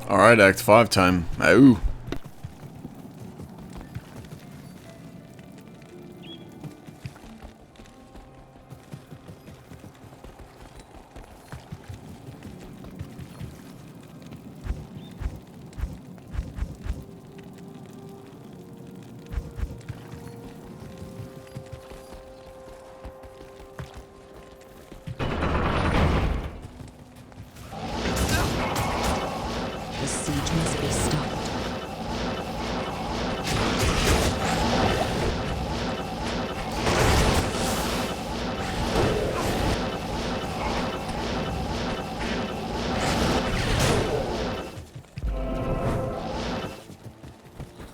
Alright, Act 5 time. Ooh. The siege must be stopped.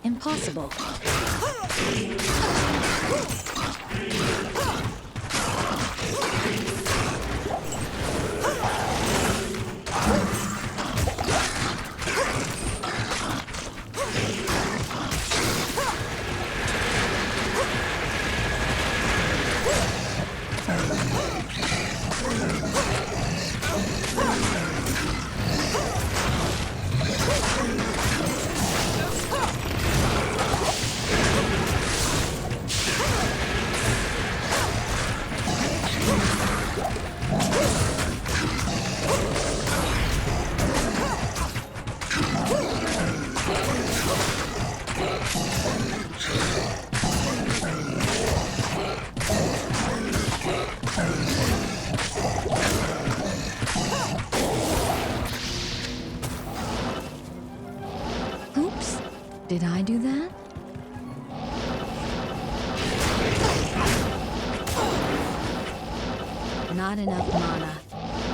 Impossible. Oops. Did I do that? Not enough mana. Not enough mana.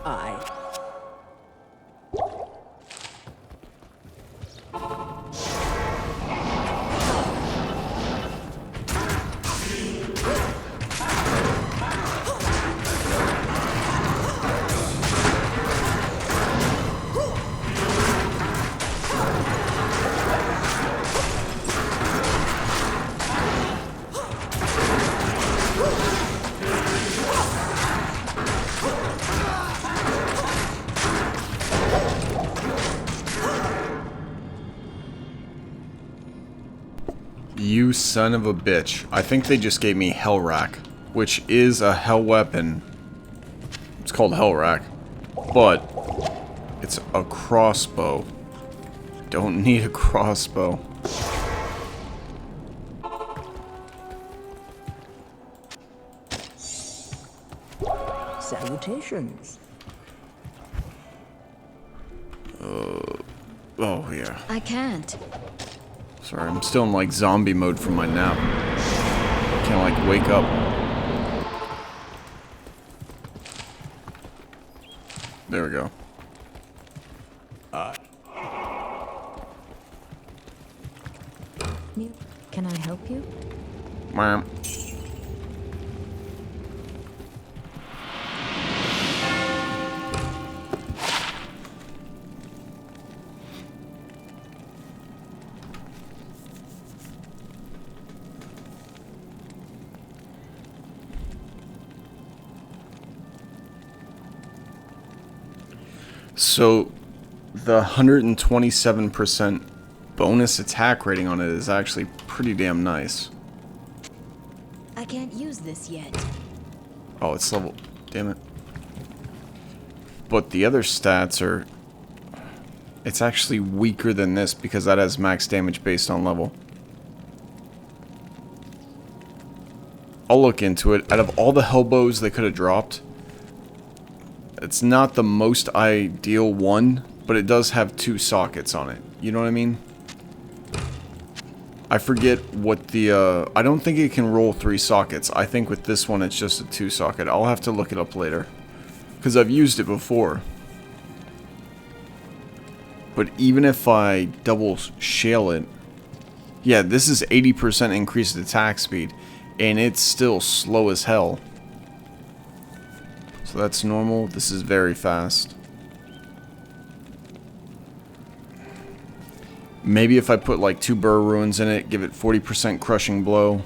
I. You son of a bitch. I think they just gave me Hell Rack, which is a hell weapon. It's called Hell Rack, but it's a crossbow. Don't need a crossbow. Salutations. Oh yeah. I can't. Sorry, I'm still in like zombie mode from my nap. Can't like wake up. There we go. Can I help you? Ma'am. So, the 127% bonus attack rating on it is actually pretty damn nice. can't use this yet. Oh, it's level... Damn it. But the other stats are... It's actually weaker than this because that has max damage based on level. I'll look into it. Out of all the Hellbows they could have dropped, it's not the most ideal one, but it does have 2 sockets on it. You know what I mean? I forget what the, I don't think it can roll 3 sockets. I think with this one it's just a 2 socket. I'll have to look it up later, because I've used it before. But even if I double shale it, yeah, this is 80% increased attack speed, and it's still slow as hell. So that's normal. This is very fast. Maybe if I put like 2 Burr Ruins in it, give it 40% crushing blow,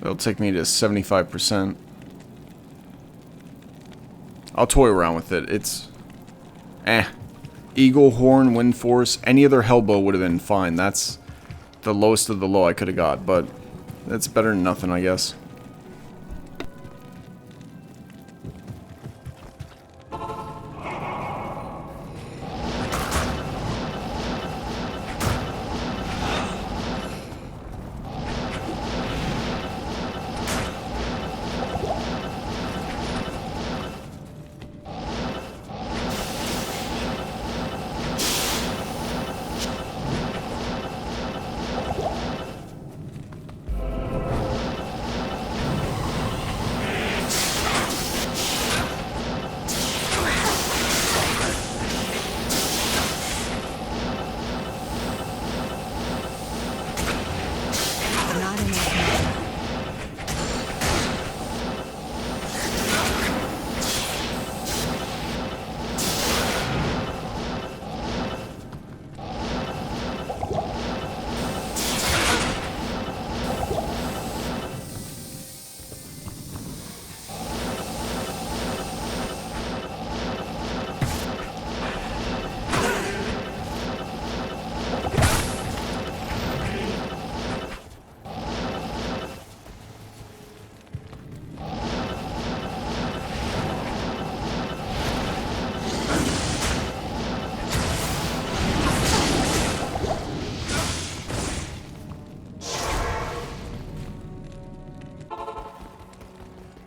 it'll take me to 75%. I'll toy around with it. It's... Eagle, Horn, Wind Force, any other Hellbow would have been fine. That's the lowest of the low I could have got, but that's better than nothing, I guess. Not enough mana.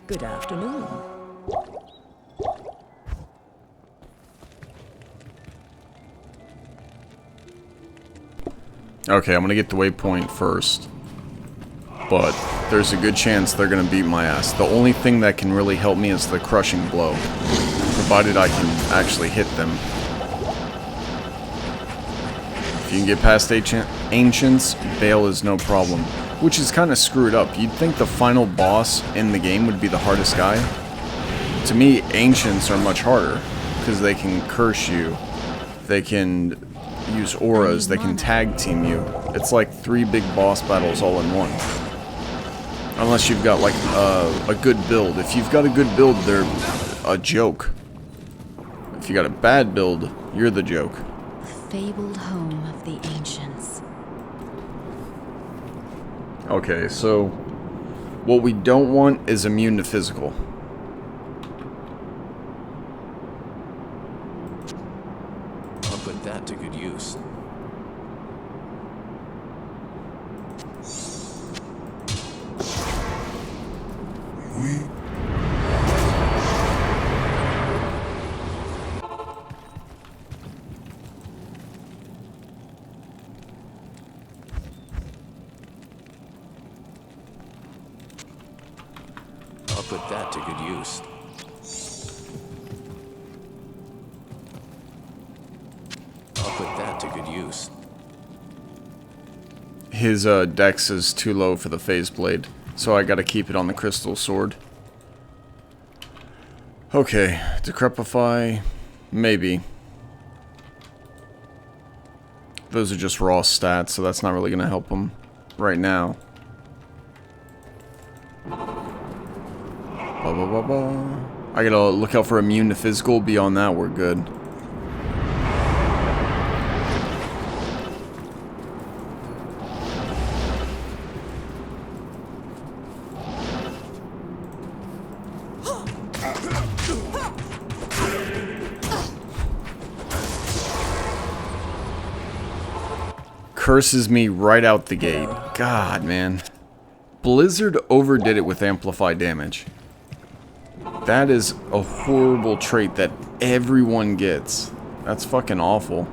Good afternoon. Okay, I'm gonna get the waypoint first. But there's a good chance they're gonna beat my ass. The only thing that can really help me is the crushing blow, provided I can actually hit them. If you can get past Ancients, Bale is no problem. Which is kind of screwed up. You'd think the final boss in the game would be the hardest guy. To me, Ancients are much harder, because they can curse you, they can use auras, they can tag team you. It's like 3 big boss battles all in one. Unless you've got like a good build. If you've got a good build, they're a joke. If you got a bad build, you're the joke. Fabled home of the ancients. Okay, so what we don't want is immune to physical. I'll put that to good use. I'll put that to good use. I'll put that to good use. His dex is too low for the phase blade, so I gotta keep it on the crystal sword. Okay, Decrepify, maybe. Those are just raw stats, so that's not really gonna help him right now. Blah, blah, blah, blah. I gotta look out for immune to physical. Beyond that, we're good. curses me right out the gate. God, man. Blizzard overdid it with amplified damage. That is a horrible trait that everyone gets. That's fucking awful.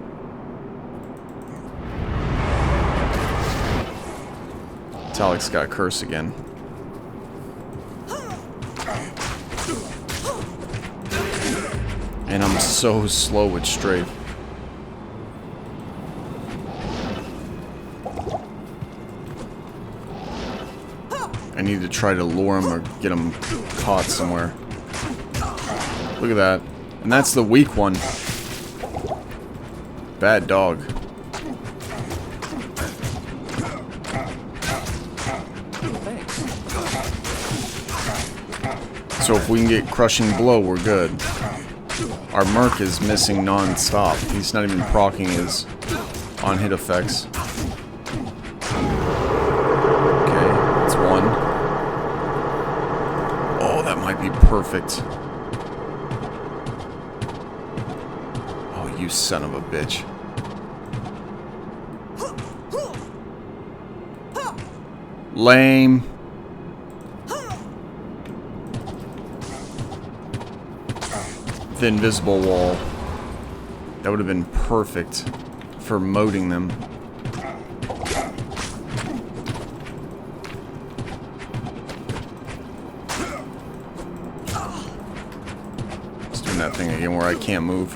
Talik's got curse again. And I'm so slow with Strafe. I need to try to lure him or get him caught somewhere. Look at that. And that's the weak one. Bad dog. So if we can get Crushing Blow, we're good. Our Merc is missing non-stop. He's not even proccing his on-hit effects. Okay, that's one. Oh, that might be perfect. Oh, you son of a bitch. Lame. The invisible wall. That would have been perfect for moting them. Just doing that thing again where I can't move.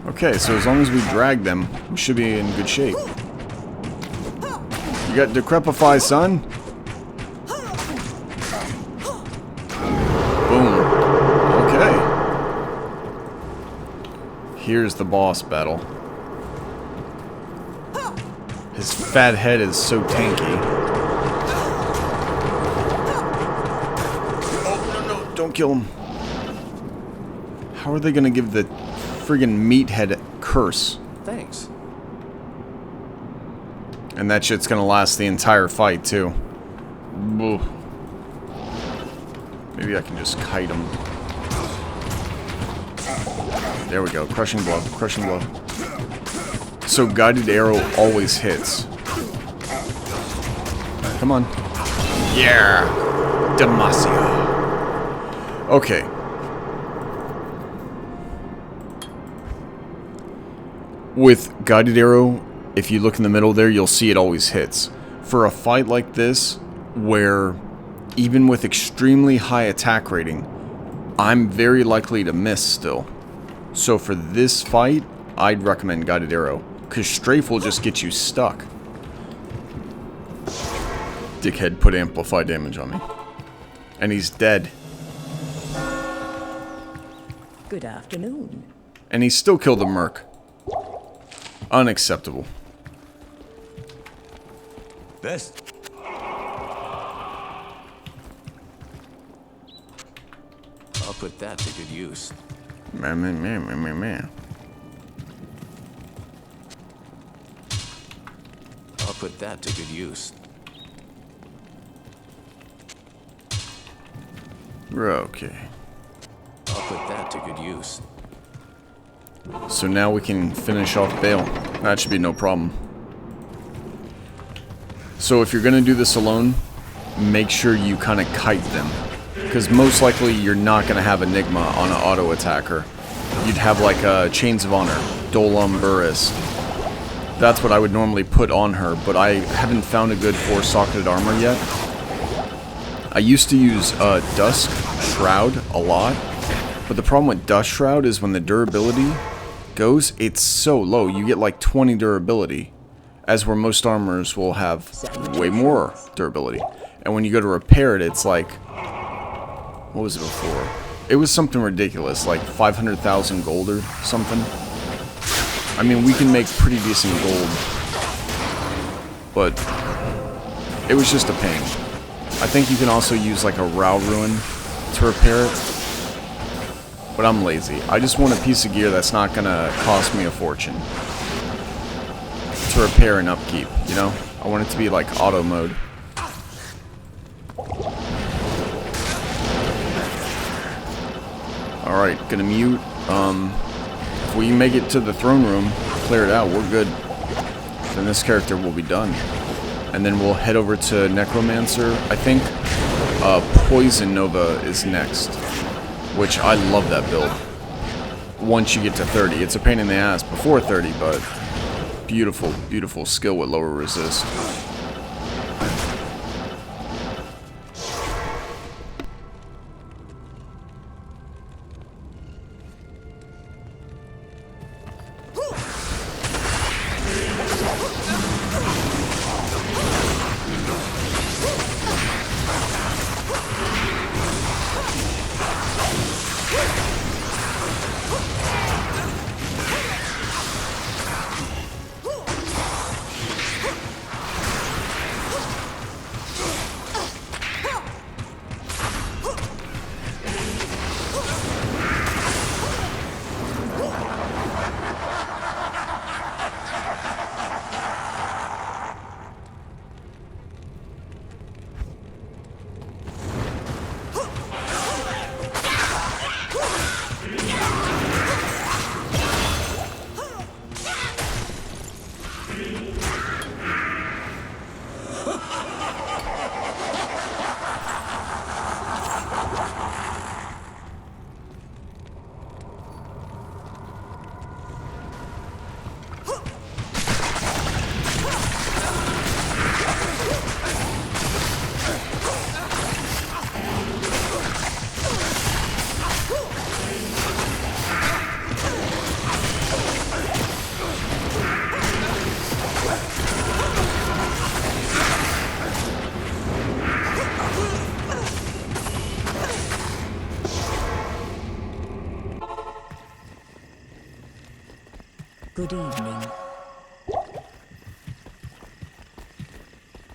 Okay, so as long as we drag them, we should be in good shape. You got Decrepify, son? Here's the boss battle. His fat head is so tanky. Oh, no, don't kill him. How are they gonna give the friggin' meathead curse? Thanks. And that shit's gonna last the entire fight, too. Ugh. Maybe I can just kite him. There we go. Crushing Blow. Crushing Blow. So Guided Arrow always hits. Come on. Yeah! Demacia. Okay. With Guided Arrow, if you look in the middle there, you'll see it always hits. For a fight like this, where even with extremely high attack rating, I'm very likely to miss still. So for this fight, I'd recommend Guided Arrow, because Strafe will just get you stuck. Dickhead put amplified damage on me. And he's dead. Good afternoon. And he still killed the Merc. Unacceptable. Best. I'll put that to good use. Man. I'll put that to good use. Okay. I'll put that to good use. So now we can finish off Bale. That should be no problem. So if you're gonna do this alone, make sure you kind of kite them. Because most likely you're not going to have Enigma on an auto attacker. You'd have like Chains of Honor, Dolum Burris. That's what I would normally put on her, but I haven't found a good 4-socketed armor yet. I used to use Dusk Shroud a lot, but the problem with Dusk Shroud is when the durability goes, it's so low. You get like 20 durability, as where most armors will have way more durability. And when you go to repair it, it's like... What was it before? It was something ridiculous, like 500,000 gold or something. I mean, we can make pretty decent gold, but it was just a pain. I think you can also use like a Rao Ruin to repair it, but I'm lazy. I just want a piece of gear that's not gonna cost me a fortune to repair and upkeep, you know? I want it to be like auto mode. Alright, gonna mute. If we make it to the throne room, clear it out, we're good. Then this character will be done. And then we'll head over to Necromancer. I think Poison Nova is next, which I love that build. Once you get to 30, it's a pain in the ass before 30, but beautiful, beautiful skill with lower resist. Good evening.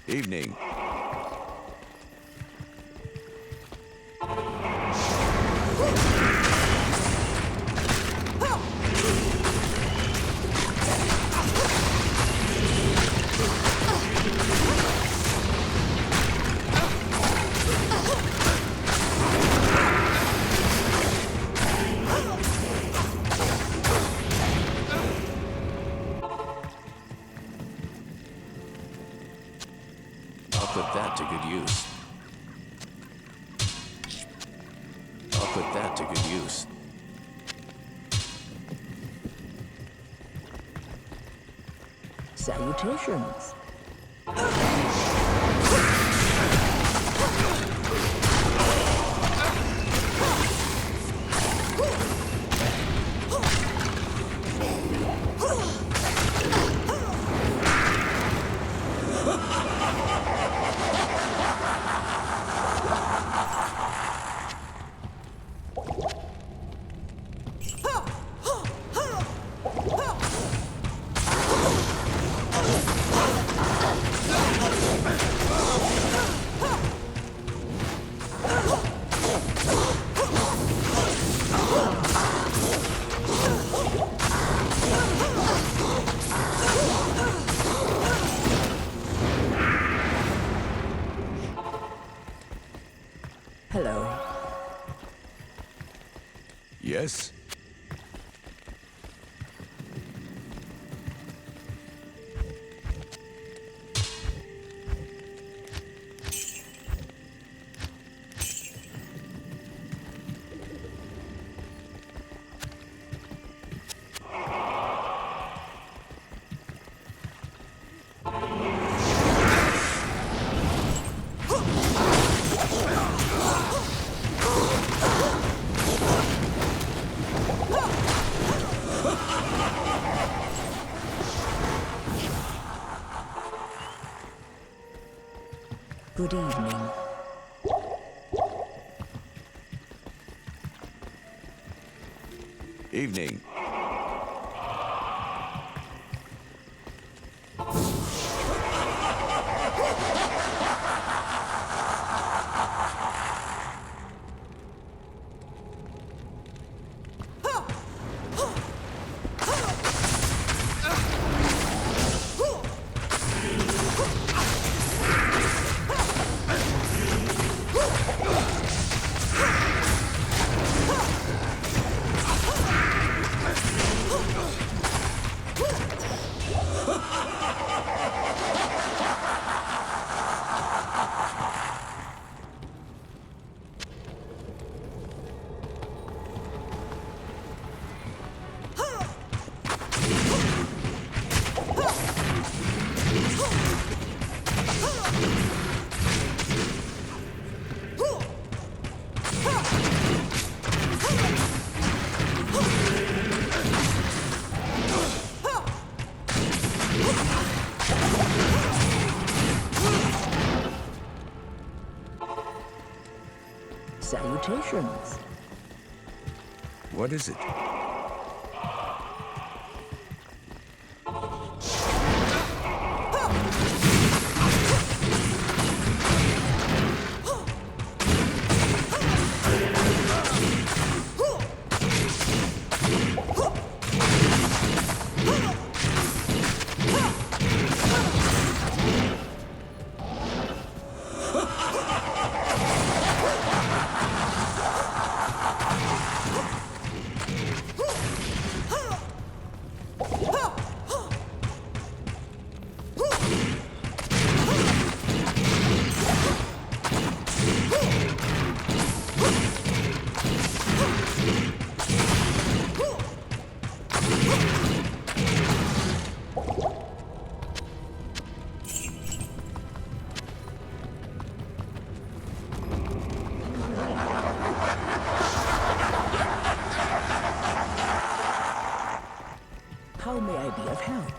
Evening. I'll put that to good use. I'll put that to good use. Salutations. Hello. Yes? Good evening. Evening. Potions. What is it? How may I be of help?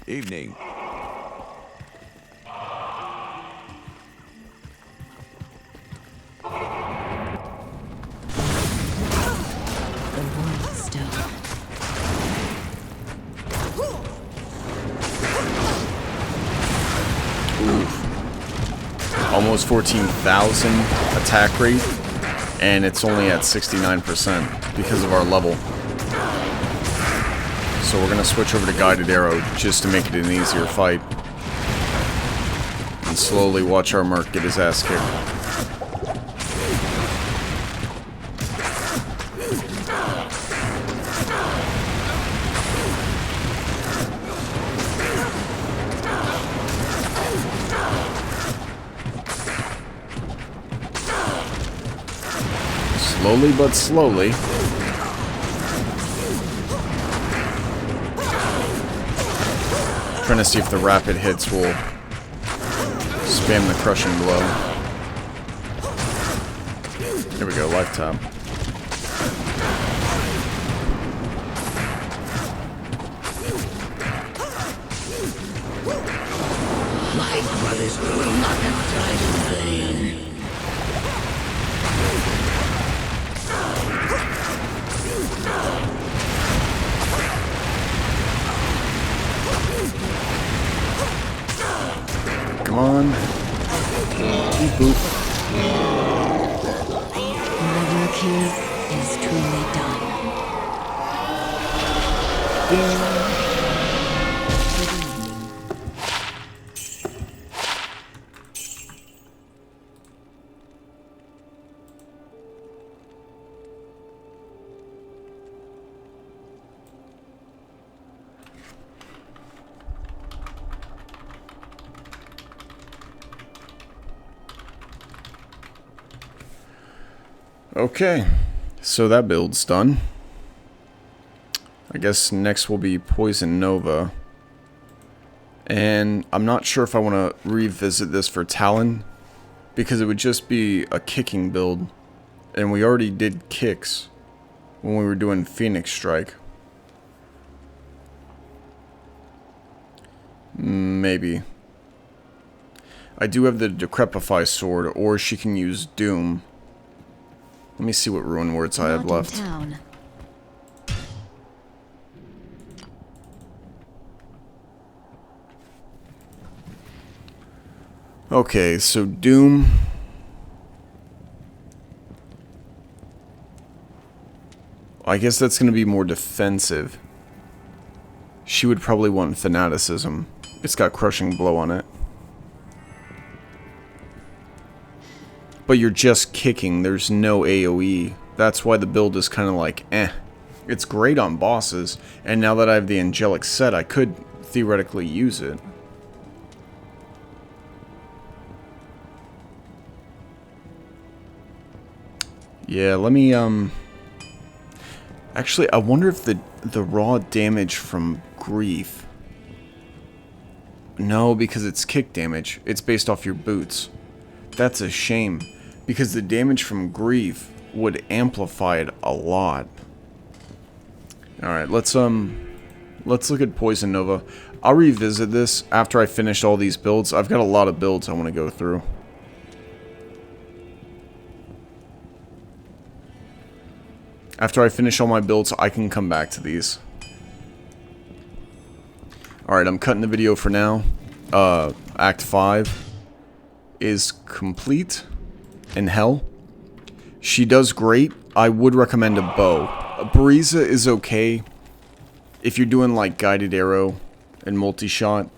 Evening. The World Stone. Almost 14,000 attack rate, and it's only at 69% because of our level. So we're going to switch over to Guided Arrow just to make it an easier fight. And slowly watch our Merc get his ass kicked. Slowly but slowly. Trying to see if the rapid hits will spam the crushing blow. Here we go, lifetime. My brothers will not have died in vain. Come on. Beep boop. My work here is truly done. Good evening. Okay, so that build's done. I guess next will be Poison Nova. And I'm not sure if I want to revisit this for Talon, because it would just be a kicking build. And we already did kicks when we were doing Phoenix Strike. Maybe. I do have the Decrepify sword, or she can use Doom. Let me see what rune words I have left. Town. Okay, so Doom. I guess that's going to be more defensive. She would probably want Fanaticism. It's got Crushing Blow on it. But you're just kicking, there's no AoE. That's why the build is kind of like, eh. It's great on bosses, and now that I have the Angelic set, I could theoretically use it. Yeah, let me, actually, I wonder if the raw damage from Grief... No, because it's kick damage. It's based off your boots. That's a shame. Because the damage from Grief would amplify it a lot. Alright, let's look at Poison Nova. I'll revisit this after I finish all these builds. I've got a lot of builds I want to go through. After I finish all my builds, I can come back to these. Alright, I'm cutting the video for now. Act 5 is complete in Hell. She does great. I would recommend a bow. A Bariza is okay if you're doing like guided arrow and multi-shot,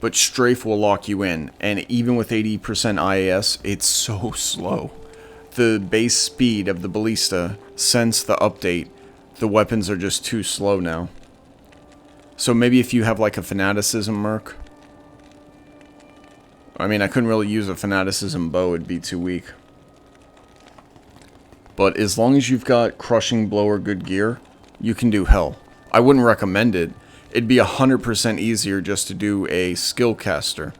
but Strafe will lock you in, and even with 80% IAS, it's so slow. The base speed of the ballista, since the update, the weapons are just too slow now. So maybe if you have like a fanaticism merc. I mean, I couldn't really use a fanaticism bow, it'd be too weak. But as long as you've got crushing blow or good gear, you can do Hell. I wouldn't recommend it. It'd be 100% easier just to do a skill caster.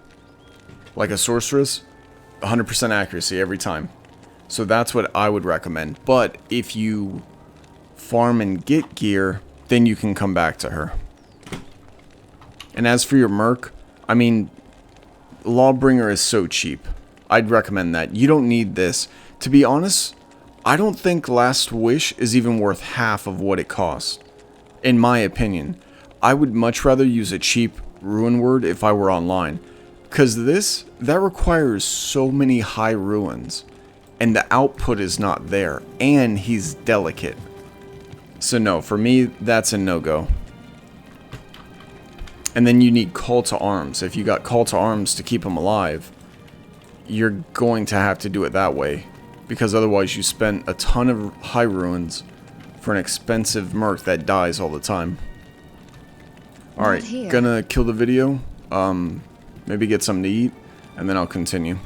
Like a sorceress, 100% accuracy every time. So that's what I would recommend. But if you farm and get gear, then you can come back to her. And as for your merc, I mean, Lawbringer is so cheap. I'd recommend that. You don't need this. To be honest, I don't think Last Wish is even worth half of what it costs. In my opinion, I would much rather use a cheap Ruin Word if I were online. Because that requires so many high ruins. And the output is not there. And he's delicate. So no, for me, that's a no-go. And then you need Call to Arms. If you got Call to Arms to keep him alive, you're going to have to do it that way. Because otherwise you spent a ton of high ruins for an expensive merc that dies all the time. Alright, gonna kill the video, maybe get something to eat, and then I'll continue.